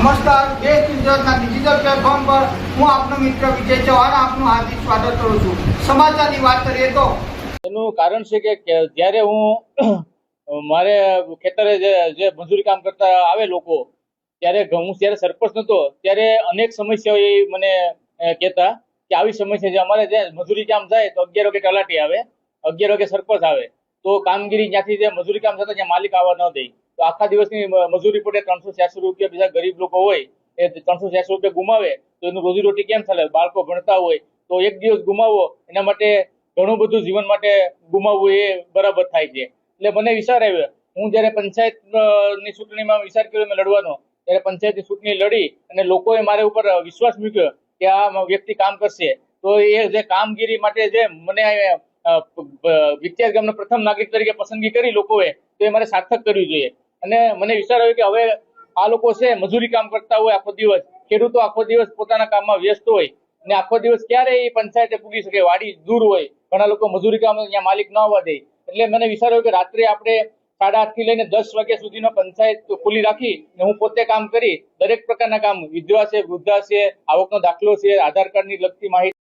નમસ્કાર, દેશ ગુજરાતના ડિજિટલ પ્લેટફોર્મ પર હું આપનો મિત્ર વિજય ચૌહાણ આપનું હાર્દિક સ્વાગત કરું છું। સમાચારની વાત કરીએ તો એનું કારણ છે કે જ્યારે હું મારે ખેતરે જે મજૂરી કામ કરતા આવે લોકો, ત્યારે હું જ્યારે સરપંચ નતો ત્યારે અનેક સમસ્યાઓ એ મને કહેતા કે આવી સમસ્યા છે અમારે, જે મજૂરી કામ થાય તો 11 વાગે તલાટી આવે, 11 વાગે સરપંચ આવે, તો કામગીરી જ્યાંથી જે મજૂરી કામ થતા ત્યાં માલિક આવવા ન દે, તો આખા દિવસની મજૂરી પડે 300-400 રૂપિયા। બીજા ગરીબ લોકો હોય એ 300-400 રૂપિયા ગુમાવે તો એનું રોજીરોટી કેમ ચાલે? બાળકો ભણતા હોય તો એક દિવસ ગુમાવો એના માટે ઘણું બધું જીવન માટે ગુમાવવું એ બરાબર થાય છે। એટલે મને વિચાર આવ્યો, હું જયારે પંચાયત ની ચૂંટણીમાં વિચાર કર્યો મેં લડવાનો, ત્યારે પંચાયતની ચૂંટણી લડી અને લોકોએ મારા ઉપર વિશ્વાસ મૂક્યો કે આ વ્યક્તિ કામ કરશે, તો એ જે કામગીરી માટે જે મને વિખ્યાત ગામનો પ્રથમ નાગરિક તરીકે પસંદગી કરી લોકોએ, તો એ મારે સાર્થક કરવી જોઈએ। અને મને વિચાર આવ્યો કે હવે આ લોકો છે મજૂરી કામ કરતા હોય આખો દિવસ, ખેડૂતો આખો દિવસ પોતાના કામમાં વ્યસ્ત હોય અને આખો દિવસ ક્યારે એ પંચાયતે પૂગી શકે? વાડી દૂર હોય, ઘણા લોકો મજૂરી કામ અહીંયા માલિક ન આવવા દે, એટલે મને વિચાર્યો કે રાત્રે આપણે 8:30 થી લઈને 10 વાગ્યા સુધીનો પંચાયત ખુલ્લી રાખી અને હું પોતે કામ કરી દરેક પ્રકારના કામ, વિધવા છે, વૃદ્ધા છે, આવકનો દાખલો છે, આધાર કાર્ડની લગતી માહિતી